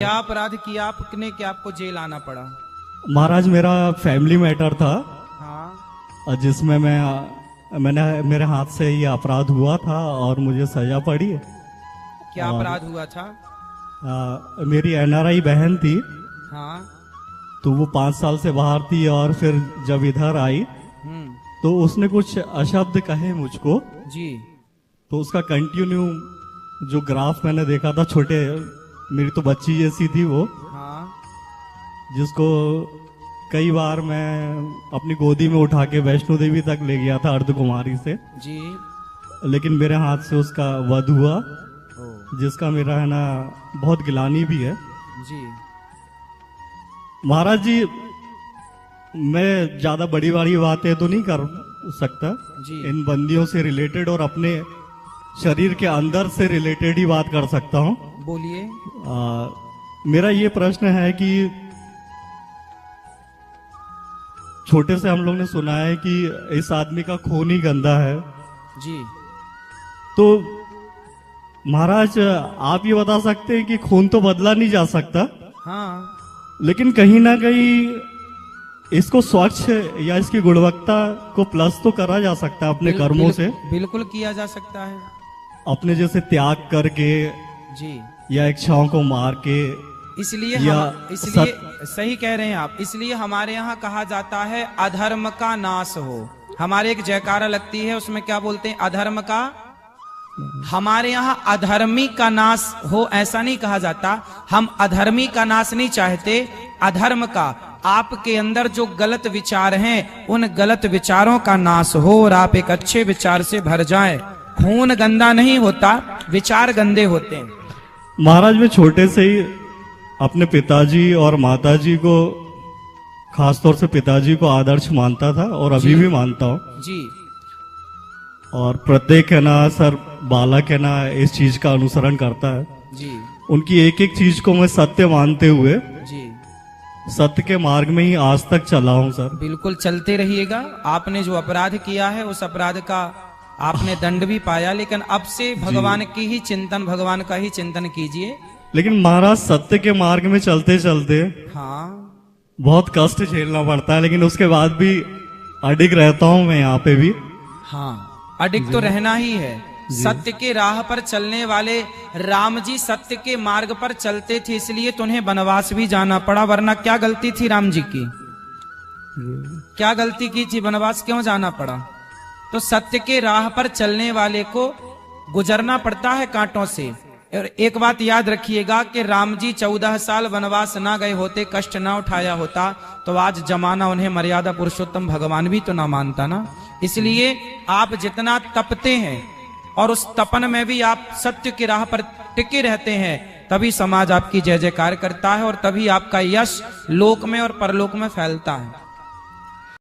क्या अपराध किया आपने कि आपको जेल आना पड़ा? महाराज मेरा फैमिली मैटर था। हाँ। जिसमें मैंने मेरे हाथ से ये अपराध हुआ था और मुझे सजा पड़ी। क्या अपराध हुआ था? मेरी एनआरआई बहन थी। हाँ। तो वो 5 साल से बाहर थी और फिर जब इधर आई तो उसने कुछ अशब्द कहे मुझको जी। तो उसका कंटिन्यू जो ग्राफ मैंने देखा था, छोटे, मेरी तो बच्ची जैसी थी वो। हाँ। जिसको कई बार मैं अपनी गोदी में उठा के वैष्णो देवी तक ले गया था अर्ध कुमारी से जी। लेकिन मेरे हाथ से उसका वध हुआ, जिसका मेरा है ना बहुत गिलानी भी है जी। महाराज जी, मैं ज्यादा बड़ी बड़ी बातें तो नहीं कर सकता जी। इन बंदियों से रिलेटेड और अपने शरीर के अंदर से रिलेटेड ही बात कर सकता हूँ। बोलिए। मेरा ये प्रश्न है कि छोटे से हम लोग ने सुना है कि इस आदमी का खून ही गंदा है जी। तो महाराज आप ये बता सकते हैं कि खून तो बदला नहीं जा सकता। हाँ। लेकिन कहीं ना कहीं इसको स्वच्छ या इसकी गुणवत्ता को प्लस तो करा जा सकता है अपने कर्मों से। बिल्कुल किया जा सकता है। अपने जैसे त्याग करके जी। या इच्छाओं को मार के। इसलिए सही कह रहे हैं आप। इसलिए हमारे यहाँ कहा जाता है अधर्म का नाश हो। हमारे एक जयकारा लगती है, उसमें क्या बोलते हैं? अधर्म का। हमारे यहाँ अधर्मी का नाश हो ऐसा नहीं कहा जाता। हम अधर्मी का नाश नहीं चाहते, अधर्म का। आपके अंदर जो गलत विचार हैं उन गलत विचारों का नाश हो और आप एक अच्छे विचार से भर जाएं। खून गंदा नहीं होता, विचार गंदे होते हैं। महाराज मैं छोटे से ही अपने पिताजी और माताजी को, खासतौर से पिताजी को आदर्श मानता था और अभी भी मानता हूँ जी। और प्रत्येक है ना सर बालक है ना इस चीज का अनुसरण करता है जी। उनकी एक एक चीज को मैं सत्य मानते हुए जी। सत्य के मार्ग में ही आज तक चला हूँ सर। बिल्कुल चलते रहिएगा। आपने जो अपराध किया है उस अपराध का आपने दंड भी पाया, लेकिन अब से भगवान की ही चिंतन, भगवान का ही चिंतन कीजिए। लेकिन महाराज सत्य के मार्ग में चलते चलते हाँ बहुत कष्ट झेलना पड़ता है, लेकिन उसके बाद भी अडिग रहता हूँ मैं यहाँ पे भी। हाँ, अडिग तो रहना ही है। सत्य के राह पर चलने वाले राम जी सत्य के मार्ग पर चलते थे, इसलिए तो उन्हें वनवास भी जाना पड़ा। वरना क्या गलती थी राम जी की? क्या गलती की थी? वनवास क्यों जाना पड़ा? तो सत्य के राह पर चलने वाले को गुजरना पड़ता है कांटों से। और एक बात याद रखिएगा कि राम जी 14 साल वनवास ना गए होते, कष्ट ना उठाया होता, तो आज जमाना उन्हें मर्यादा पुरुषोत्तम भगवान भी तो ना मानता ना। इसलिए आप जितना तपते हैं और उस तपन में भी आप सत्य की राह पर टिके रहते हैं, तभी समाज आपकी जय जयकार करता है और तभी आपका यश लोक में और परलोक में फैलता है।